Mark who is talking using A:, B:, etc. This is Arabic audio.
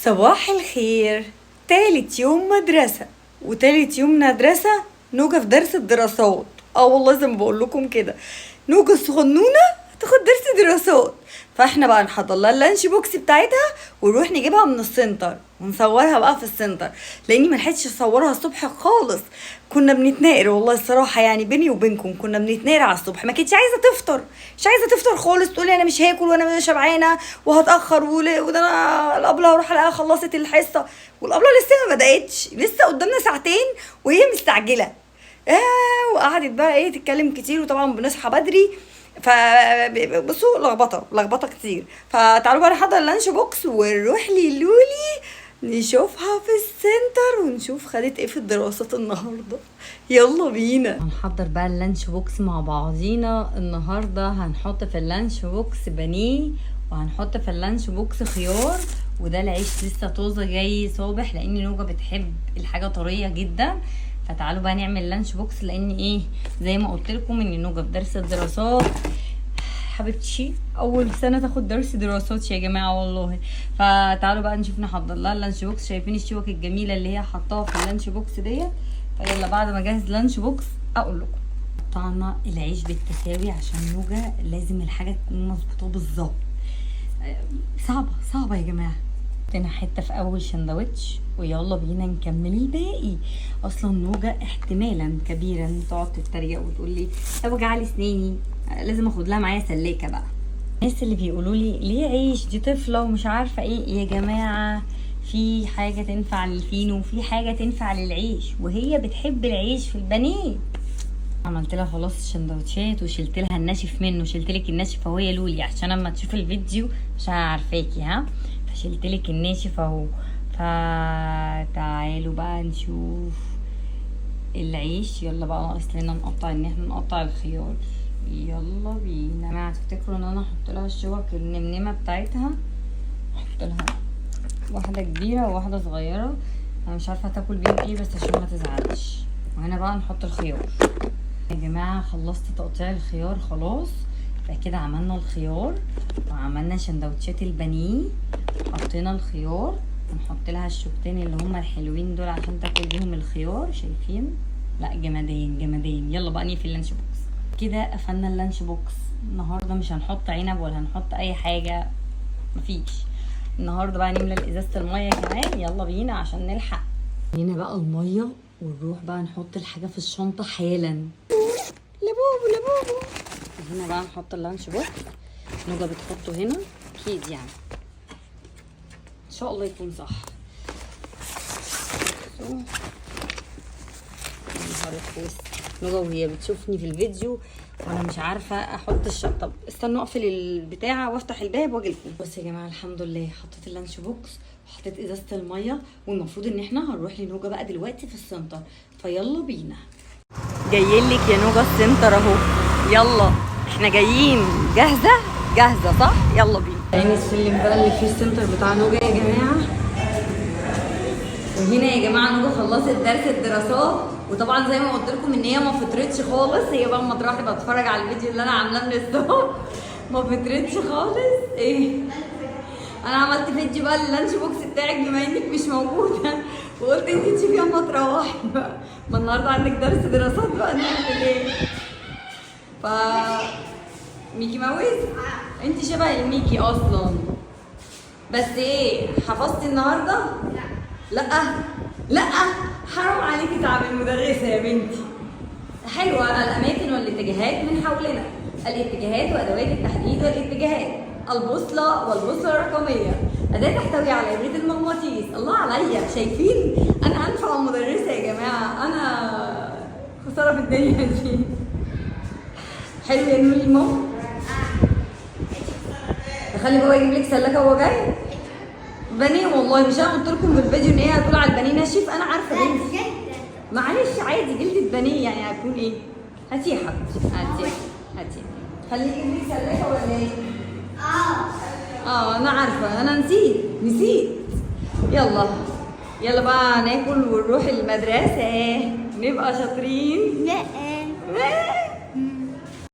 A: صباح الخير. تالت يوم مدرسة وتالت يوم مدرسة. نوجة في درس الدراسات. والله زي ما بقول لكم كده، نوجة الصغنونة هتاخد درس دراسات، فاحنا بقى نحضر لها اللانش بوكس بتاعتها ونروح نجيبها من السنتر ونصورها بقى في السنتر، لاني ما لحقتش اصورها الصبح خالص. كنا بنتناقر والله الصراحه، يعني بيني وبينكم كنا بنتناقر على الصبح. ما كانتش عايزه تفطر، مش عايزه تفطر خالص، تقولي انا مش هاكل وانا مش شبعانه وهتاخر وده انا الابله هروح الاقيها خلصت الحصه، والابله لسه ما بداتش، لسه قدامنا ساعتين وهي مستعجله. وقعدت بقى تتكلم كتير، وطبعا بنصحى بدري، فبصوا لخبطه كتير. فتعالوا بقى نحضر اللانش بوكس ونروح للولي نشوفها في السنتر ونشوف خدت ايه في الدراسات النهارده. يلا بينا هنحضر بقى اللانش بوكس مع بعضينا. النهارده هنحط في اللانش بوكس بانيه، وهنحط في اللانش بوكس خيار، وده العيش لسه طازه جاي صابح، لان نوجة بتحب الحاجه طريه جدا. فتعالوا بقى نعمل لانش بوكس، لان زي ما قلت لكم ان نوجة في درس الدراسات حبيبتي، اول سنه تاخد درس دراسات يا جماعه والله. فتعالوا بقى نشوف نحضر لها اللانش بوكس. شايفين الشوك الجميله اللي هي حطاها في اللانش بوكس ديت؟ فيلا بعد ما اجهز اللانش بوكس اقول لكم. قطعنا العيش بالتساوي عشان نوجة لازم الحاجه تكون مظبوطه بالظبط. صعبه يا جماعه. حطينا حته في اول سندوتش ويلا بينا نكمل الباقي. اصلا نوجة احتمالا كبيرا تقعد تتريق وتقول لي طب وجع لي سناني، لازم اخد لها معايا سلاكه بقى. الناس اللي بيقولوا لي ليه عيش، دي طفله ومش عارفه ايه. يا جماعه في حاجه تنفع للفينو وفي حاجه تنفع للعيش، وهي بتحب العيش في البانيه. عملت لها خلاص السندوتشات وشلت لها الناشف منه، شلت لك الناشف اهو يا لولي عشان اما تشوف الفيديو عشان عارفاكي فشلت لك الناشف اهو. فتعالوا بقى نشوف العيش. يلا بقى ناقص لنا نقطع، ان احنا نقطع الخيار. يلا بينا. ما تفتكروا ان انا احط لها الشوك النمنمه بتاعتها، احط لها واحده كبيره وواحده صغيره. انا مش عارفه هتاكل بيهم ايه بس عشان ما تزعلش. وهنا بقى نحط الخيار. يا جماعه خلصت تقطيع الخيار خلاص. يبقى كده عملنا الخيار وعملنا سندوتشات البانيه، حطينا الخيار ونحط لها الشوكتين اللي هما الحلوين دول عشان تاكل بيهم الخيار. شايفين؟ لا جمدين. يلا بقى نقفل اللانش بوكس. كده قفلنا اللانش بوكس. النهارده مش هنحط عنب ولا هنحط اي حاجه، مفيش. النهارده بقى نملى ازازه الميه كمان. يلا بينا عشان نلحق. هنا بقى الميه ونروح بقى نحط الحاجه في الشنطه حالا. لبوبو. هنا بقى نحط اللانش بوكس. نوجة بتحطه هنا اكيد، يعني ان شاء الله يكون صح. نوجة وهي بتشوفني في الفيديو وانا مش عارفه احط الشنطه. طب استنوا اقفل البتاعه وافتح الباب واجي لكم. بصوا يا جماعه الحمد لله حطيت اللانش بوكس وحطيت ازازه الميه، والمفروض ان احنا هنروح لنوجة بقى دلوقتي في السنتر. فيلا بينا. جايين لك يا نوجة السنتر اهو. يلا احنا جايين. جاهزه صح؟ يلا بينا. عين السلم بقى اللي فيه السنتر بتاع نوجة يا جماعه. وهنا يا جماعه نوجة خلصت درس الدراسات، وطبعا زي ما قلت لكم ان هي ما فطرتش خالص. هي بقى اما تروح تبقى تتفرج على الفيديو اللي انا عاملاه من الصبح. ما فطرتش خالص. انا عملت فيديو بقى لللانش بوكس بتاعك بما انك مش موجوده، وقلت انت تشوفي اما تروحي بقى. ما النهارده عندك درس دراسات بقى، نعمل ايه؟ ميكي ماوس؟ انت شبه الميكي اصلا. بس حفظتي النهارده؟ لا حرام عليكي تعب المدرسه يا بنتي. حلوه. الاماكن والاتجاهات من حولنا، الاتجاهات وادوات التحديد والاتجاهات، البوصله والبوصله الرقميه، اداه تحتوي على ابره المغناطيس. الله عليا، شايفين؟ انا انفع مدرسه يا جماعه، انا خساره في الدنيا دي. حلو يا نولي ماما. خلي بابا يجيب لك سلاكه وهو جاي. بانيه والله، مش انا قلت لكم في الفيديو ان هي هتقول على البانيه ناشف؟ انا عارفه بنتي. معلش عادي، جلدة بانيه يعني هتكون هاتي يا حبيبتي، هاتي. خليه يجيب لك سلاكه ولا ايه؟ انا عارفه، انا نسيت. يلا بقى ناكل ونروح المدرسه نبقى شاطرين. لا